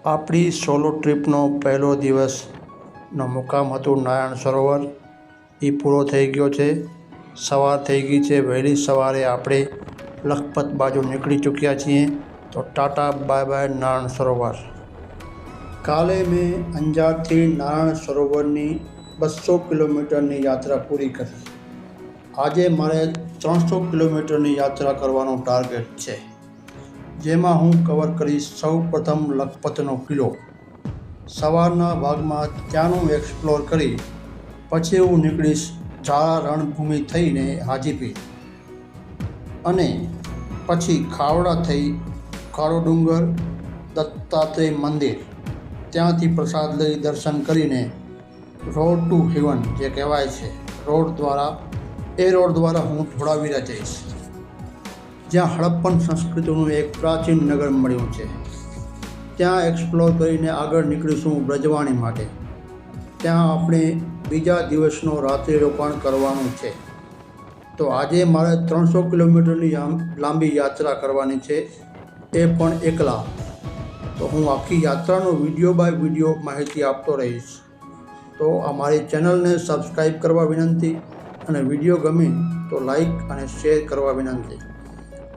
આપણી સોલો ટ્રીપનો પહેલો દિવસનો મુકામ હતું નારાયણ સરોવર. એ પૂરો થઈ ગયો છે. સવાર થઈ ગઈ છે. વહેલી સવારે આપણે લખપત બાજુ નીકળી ચૂક્યા છીએ. તો ટાટા બાય બાય નારાયણ સરોવર. કાલે મેં અંજારથી નારાયણ સરોવરની 200 કિલોમીટરની યાત્રા પૂરી કરી. આજે મારે 300 કિલોમીટરની યાત્રા કરવાનો ટાર્ગેટ છે, જેમાં હું કવર કરીશ સૌ પ્રથમ લખપતનો કિલ્લો. સવારના ભાગમાં ત્યાંનું એક્સપ્લોર કરી પછી હું નીકળીશ ઝાલા રણભૂમિ થઈને હાજીપીર, અને પછી ખાવડા થઈ કાળો ડુંગર, દત્તાત્રેય મંદિર, ત્યાંથી પ્રસાદ લઈ દર્શન કરીને રોડ ટુ હેવન જે કહેવાય છે રોડ દ્વારા હું ધોળાવીરા જઈશ, જ્યાં હડપ્પન સંસ્કૃતિનું એક પ્રાચીન નગર મળ્યું છે. ત્યાં એક્સપ્લોર કરીને આગળ નીકળીશું બ્રજવાણી માટે. ત્યાં આપણે બીજા દિવસનો રાત્રિ રોકાણ કરવાનું છે. તો આજે મારે 300 કિલોમીટરની લાંબી યાત્રા કરવાની છે, એ પણ એકલા. તો હું આખી યાત્રાનો વિડીયો બાય વિડીયો માહિતી આપતો રહીશ. તો અમારી ચેનલને સબસ્ક્રાઈબ કરવા વિનંતી, અને વિડીયો ગમે તો લાઈક અને શેર કરવા વિનંતી.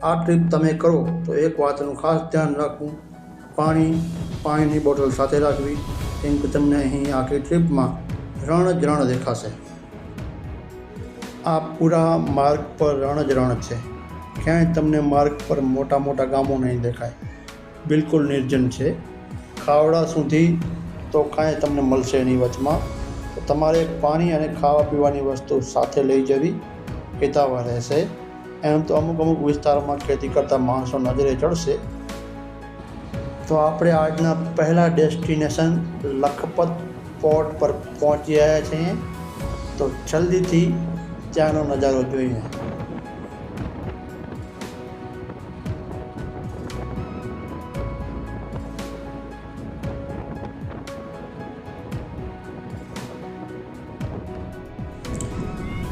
આ ટ્રીપ તમે કરો તો એક વાતનું ખાસ ધ્યાન રાખવું, પાણીની બોટલ સાથે રાખવી, કેમ કે તમને અહીં આખી ટ્રીપમાં રણ જ રણ દેખાશે. આ પૂરા માર્ગ પર રણ જ રણ છે. ક્યાંય તમને માર્ગ પર મોટા મોટા ગામો નહીં દેખાય. બિલકુલ નિર્જન છે. ખાવડા સુધી તો કાંઈ તમને મળશે નહીં વચમાં. તો તમારે પાણી અને ખાવા પીવાની વસ્તુ સાથે લઈ જવી હિતાવહ રહેશે. એમ તો અમુક વિસ્તારોમાં ખેતી કરતા માણસો નજરે ચડશે. તો આપણે આજના પહેલા ડેસ્ટિનેશન લખપત પોર્ટ પર પહોંચી આવ્યા છીએ. તો જલ્દીથી ત્યાંનો નજારો જોઈએ.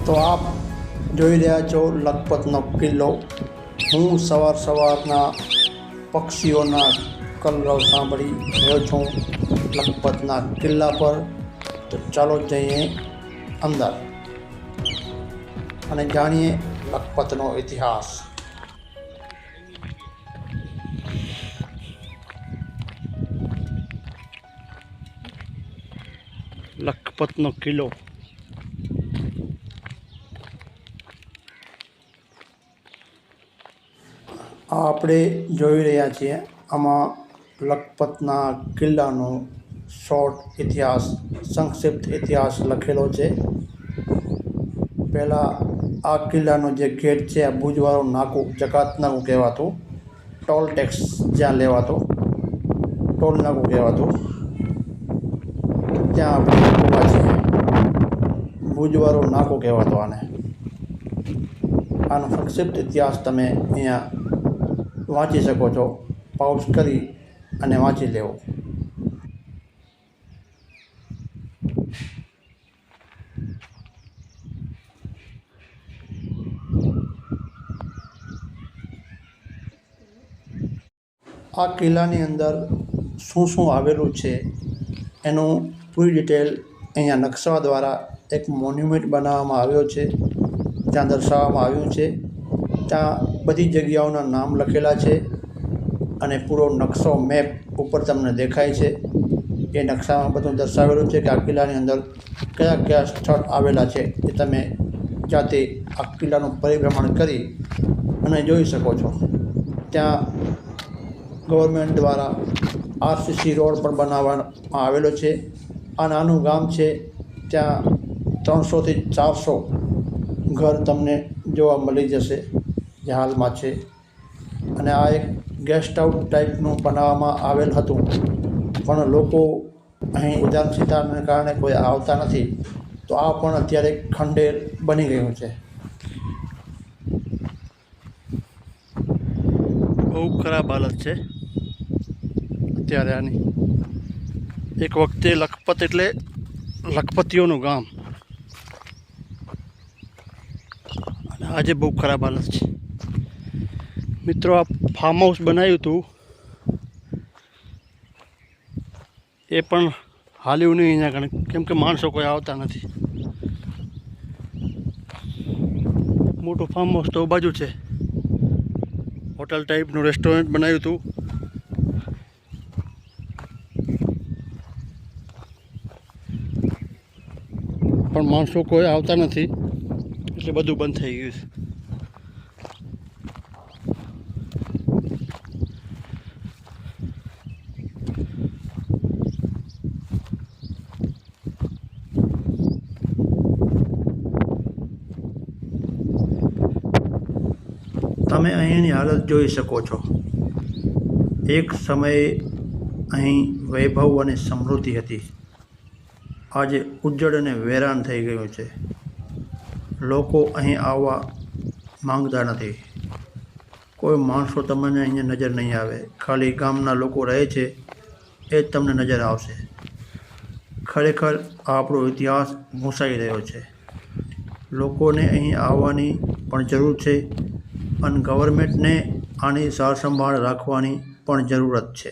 તો આપ જોઈ રહ્યા છો લખપતનો કિલ્લો. હું સવારના પક્ષીઓના કલરવ સાંભળી રહ્યો છું લખપતના કિલ્લા પર. તો ચાલો જઈએ અંદર અને જાણીએ લખપતનો ઇતિહાસ. લખપતનો કિલ્લો આપણે જોઈ રહ્યા છીએ. આમાં લખપતના કિલ્લાનો શોર્ટ ઇતિહાસ, સંક્ષિપ્ત ઇતિહાસ લખેલો છે. પહેલાં આ કિલ્લાનો જે ગેટ છે, આ ભુજવાળું નાકું, જકાત નાકું કહેવાતું, ટોલ ટેક્સ જ્યાં લેવાતો, ટોલ નાકું કહેવાતું, ત્યાં આપણે ઊભા છીએ. ભુજવાળું નાકું કહેવાતો આને. આનો સંક્ષિપ્ત ઇતિહાસ તમે અહીંયા વાંચી શકો છો. પાઉઝ કરી અને વાંચી લેવો. આ કિલ્લાની અંદર શું આવેલું છે એનું પૂરી ડિટેલ અહીંયા નકશા દ્વારા એક મોન્યુમેન્ટ બનાવવામાં આવ્યો છે, ત્યાં દર્શાવવામાં આવ્યું છે. ત્યાં બધી જગ્યાઓના નામ લખેલા છે, અને પૂરો નકશો મેપ ઉપર તમને દેખાય છે. એ નકશામાં બધું દર્શાવેલું છે કે આ કિલ્લાની અંદર કયા સ્થળ આવેલા છે. એ તમે જાતે આ કિલ્લાનું પરિભ્રમણ કરી અને જોઈ શકો છો. ત્યાં ગવર્મેન્ટ દ્વારા આરસીસી રોડ પણ બનાવવામાં આવેલો છે. આ નાનું ગામ છે, ત્યાં 300 થી 400 ઘર તમને જોવા મળી જશે જે હાલમાં છે. અને આ એક ગેસ્ટ હાઉસ ટાઈપનું બનાવવામાં આવેલ હતું, પણ લોકો અહીં ઉદાસીનતાને કારણે કોઈ આવતા નથી. તો આ પણ અત્યારે ખંડેર બની ગયું છે. બહુ ખરાબ હાલત છે અત્યારે આની. એક વખતે લખપત એટલે લખપતિઓનું ગામ, અને આજે બહુ ખરાબ હાલત છે. મિત્રો, આ ફાર્મ હાઉસ બનાવ્યું હતું એ પણ હાલ્યું નહીં અહીંયા કણે, કેમ કે માણસો કોઈ આવતા નથી. મોટું ફાર્મ હાઉસ તો બાજુ છે, હોટલ ટાઈપનું રેસ્ટોરન્ટ બનાવ્યું હતું. પણ માણસો કોઈ આવતા નથી એટલે બધું બંધ થઈ ગયું છે. તમે અહીંની હાલત જોઈ શકો છો. એક સમયે અહીં વૈભવ અને સમૃદ્ધિ હતી. આજે ઉજ્જડ અને વેરાન થઈ ગયું છે. લોકો અહીં આવવા માંગતા નથી. કોઈ માણસો તમને અહીંયા નજર નહીં આવે. ખાલી ગામના લોકો રહે છે એ જ તમને નજર આવશે. ખરેખર આપણો ઇતિહાસ ભૂંસાઈ રહ્યો છે. લોકોને અહીં આવવાની પણ જરૂર છે અને ગવર્મેન્ટને આની સાર સંભાળ રાખવાની પણ જરૂરત છે.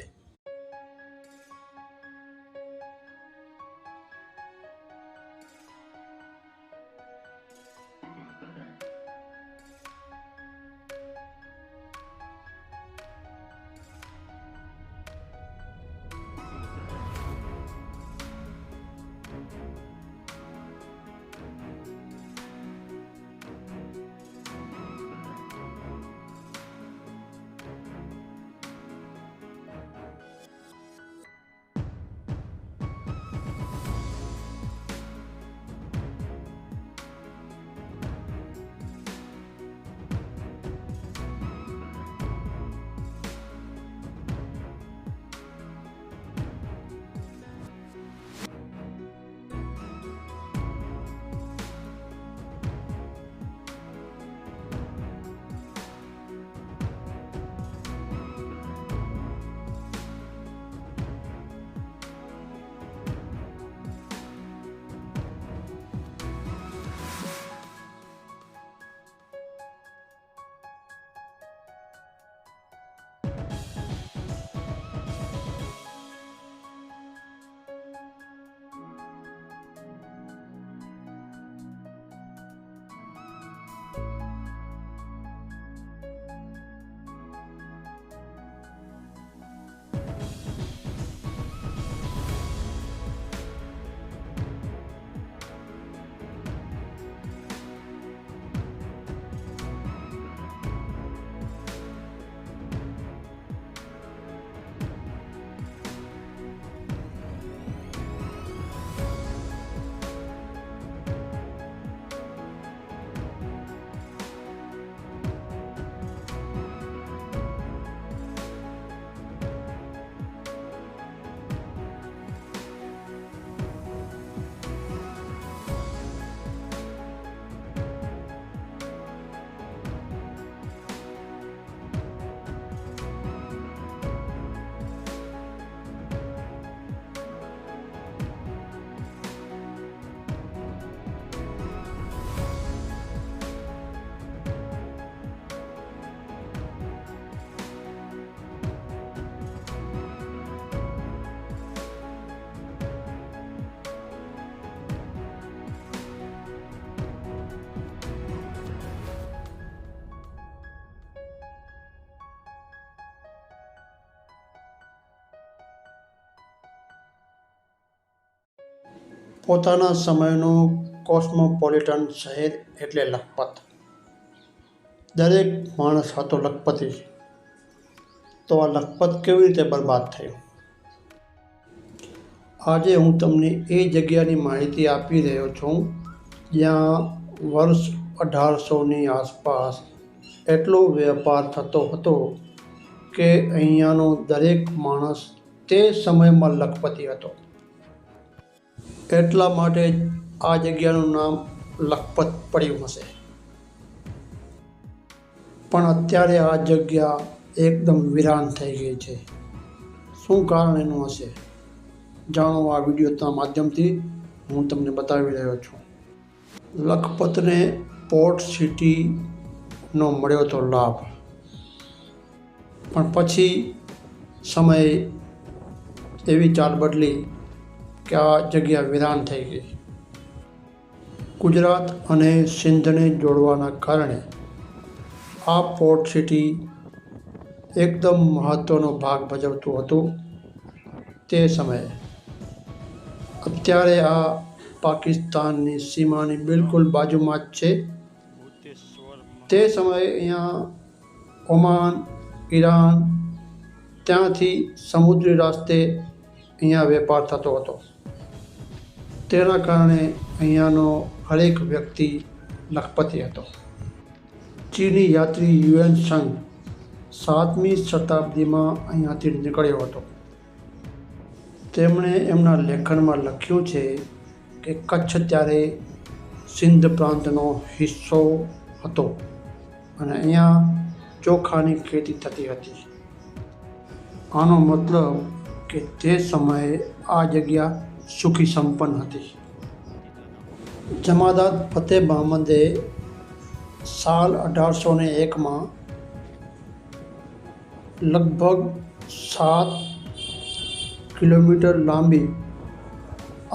પોતાના સમયનું કોસ્મોપોલિટન શહેર એટલે લખપત. દરેક માણસ હતો લખપતિ. તો આ લખપત કેવી રીતે બરબાદ થયું? આજે હું તમને એ જગ્યાની માહિતી આપી રહ્યો છું જ્યાં વર્ષ 1800ની આસપાસ એટલો વેપાર થતો હતો કે અહીંયાનો દરેક માણસ તે સમયમાં લખપતિ હતો. એટલા માટે જ આ જગ્યાનું નામ લખપત પડ્યું હશે. પણ અત્યારે આ જગ્યા એકદમ વિરાન થઈ ગઈ છે. શું કારણ એનું હશે? જાણો આ વિડીયોના માધ્યમથી હું તમને બતાવી રહ્યો છું. લખપતને પોર્ટ સિટીનો મળ્યો હતો લાભ, પણ પછી સમયે એવી ચાલ બદલી કે આ જગ્યા વિરાન થઈ ગઈ. ગુજરાત અને સિંધને જોડવાના કારણે આ પોર્ટ સિટી એકદમ મહત્ત્વનો ભાગ ભજવતું હતું તે સમયે. અત્યારે આ પાકિસ્તાનની સીમાની બિલકુલ બાજુમાં જ છે. તે સમયે અહીંયા ઓમાન, ઈરાન, ત્યાંથી સમુદ્રી રસ્તે અહીંયા વેપાર થતો હતો. તેના કારણે અહીંયાનો હરેક વ્યક્તિ લખપતિ હતો. ચીની યાત્રી યુએન સંઘ 7મી શતાબ્દીમાં અહીંયાથી નીકળ્યો હતો. તેમણે એમના લેખનમાં લખ્યું છે કે કચ્છ ત્યારે સિંધ પ્રાંતનો હિસ્સો હતો અને અહીંયા ચોખાની ખેતી થતી હતી. આનો મતલબ કે તે સમયે આ જગ્યા સુખી સંપન્ન હતી. જમાદાર ફતેહ મહમદે સાલ 1801માં લગભગ 7 કિલોમીટર લાંબી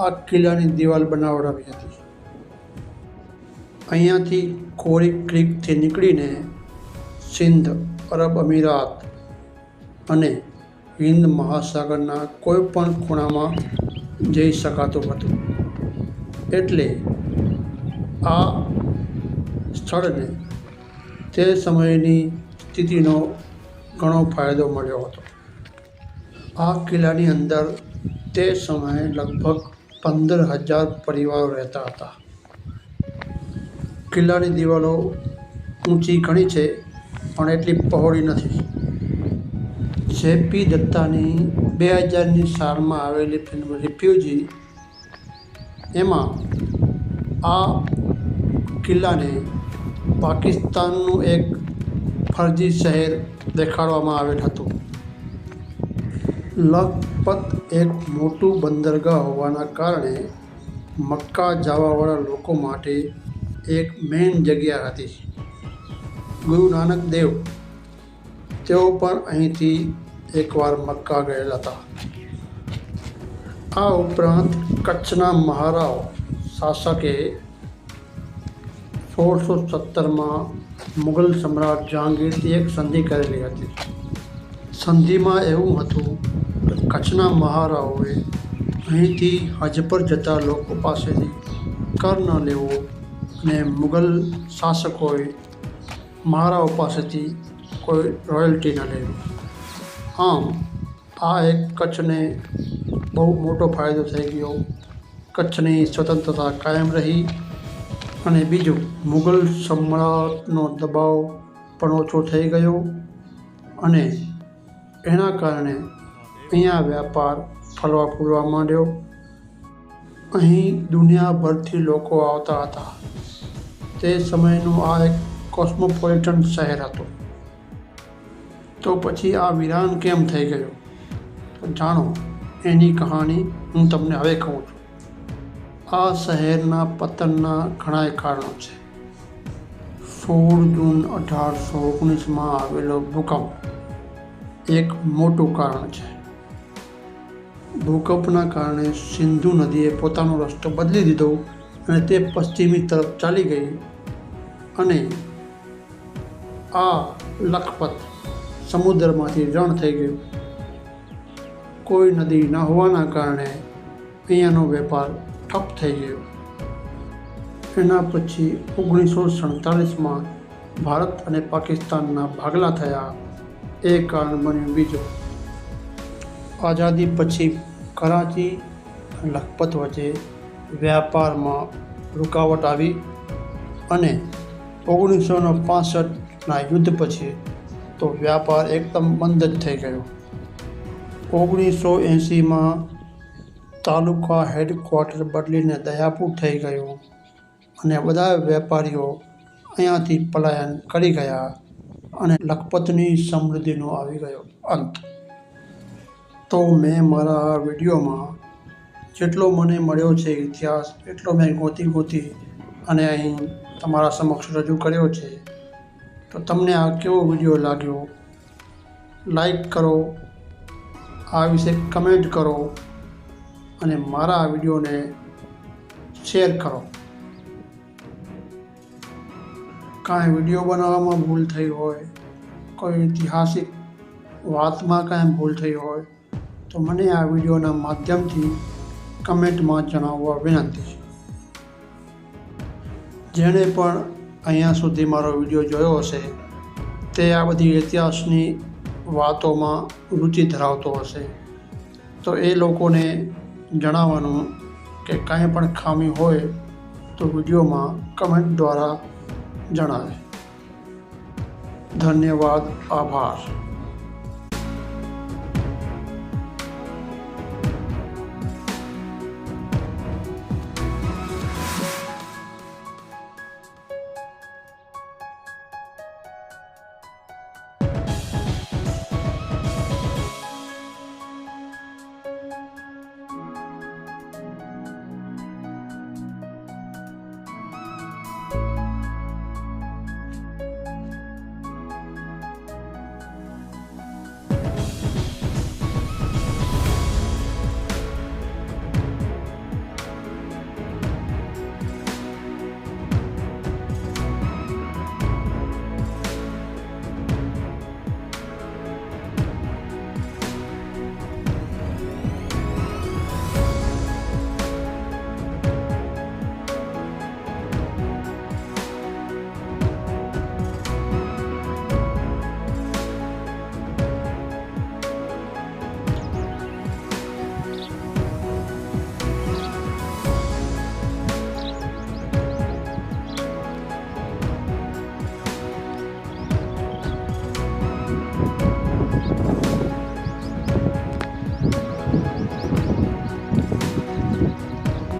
આ કિલ્લાની દિવાલ બનાવડાવી હતી. અહીંયાથી કોરી ક્રીકથી નીકળીને સિંધ, અરબ અમીરાત અને હિન્દ મહાસાગરના કોઈ પણ ખૂણામાં જઈ શકાતું હતું. એટલે આ સ્થળને તે સમયની સ્થિતિનો ઘણો ફાયદો મળ્યો હતો. આ કિલ્લાની અંદર તે સમયે લગભગ 15,000 પરિવારો રહેતા હતા. કિલ્લાની દિવાલો ઊંચી ઘણી છે પણ એટલી પહોળી નથી. જેપી દત્તાની 2000ની સાલમાં આવેલી ફિલ્મ રિફ્યુજી, એમાં આ કિલ્લાને પાકિસ્તાનનું એક ફરજી શહેર દેખાડવામાં આવેલ હતું. લખપત એક મોટું બંદરગાહ હોવાના કારણે મક્કા જવાવાળા લોકો માટે એક મેઇન જગ્યા હતી. ગુરુ નાનક દેવ તેઓ પણ અહીંથી એકવાર મક્કા ગયેલા હતા. આ ઉપરાંત કચ્છના મહારાવ શાસકે 1617માં મુગલ સમ્રાટ જહાંગીરથી એક સંધિ કરેલી હતી. સંધિમાં એવું હતું કે કચ્છના મહારાઓએ અહીંથી હજ પર જતા લોકો પાસેથી કર ન લેવો અને મુગલ શાસકોએ મહારાઓ પાસેથી કોઈ રોયલ્ટી ન લેવી. આમ આ એક કચ્છને બહુ મોટો ફાયદો થઈ ગયો. કચ્છની સ્વતંત્રતા કાયમ રહી અને બીજું મુગલ સમ્રાટનો દબાવ પણ ઓછો થઈ ગયો અને એના કારણે અહીંયા વ્યાપાર ફળવા ફૂલવા માંડ્યો. અહીં દુનિયાભરથી લોકો આવતા હતા. તે સમયનું આ એક કોસ્મોપોલિટન શહેર હતું. તો પછી આ વિરાન કેમ થઈ ગયું? તો જાણો એની કહાની હું તમને હવે કહું છું. આ શહેરના પતનના ઘણાય કારણો છે. 16 જૂન 1819માં આવેલો ભૂકંપ એક મોટું કારણ છે. ભૂકંપના કારણે સિંધુ નદીએ પોતાનો રસ્તો બદલી દીધો અને તે પશ્ચિમી તરફ ચાલી ગઈ અને આ લખપત સમુદ્રમાંથી રણ થઈ ગયું. કોઈ નદી ન હોવાના કારણે અહીંયાનો વેપાર ઠપ થઈ ગયો. એના પછી 1947માં ભારત અને પાકિસ્તાનના ભાગલા થયા. એ કારણ બન્યું બીજું. આઝાદી પછી કરાચી અને લખપત વચ્ચે વ્યાપારમાં રૂકાવટ આવી અને 1965ના યુદ્ધ પછી તો વ્યાપાર એકદમ બંધ જ થઈ ગયો. 1980માં તાલુકા હેડક્વાર્ટર બદલીને દયાપુર થઈ ગયું અને બધા વેપારીઓ અહીંયાથી પલાયન કરી ગયા અને લખપતની સમૃદ્ધિનો આવી ગયો અંત. તો મેં મારા આ વિડીયોમાં જેટલો મને મળ્યો છે ઇતિહાસ એટલો મેં ગોતી અને અહીં તમારા સમક્ષ રજૂ કર્યો છે. તો તમને આ કેવો વિડીયો લાગ્યો? લાઈક કરો, આ વિશે કમેન્ટ કરો અને મારા આ વિડીયોને શેર કરો. કાંઈ વિડીયો બનાવવામાં ભૂલ થઈ હોય, કોઈ ઐતિહાસિક વાતમાં કાંઈ ભૂલ થઈ હોય તો મને આ વિડીયોના માધ્યમથી કમેન્ટમાં જણાવવા વિનંતી છે. જેણે પણ અહીંયા સુધી મારો વિડીયો જોયો હશે તે આ બધી ઇતિહાસની વાતોમાં રુચિ ધરાવતો હશે, તો એ લોકોને જણાવવાનું કે કાંઈ પણ ખામી હોય તો વિડીયોમાં કમેન્ટ દ્વારા જણાવે. ધન્યવાદ, આભાર.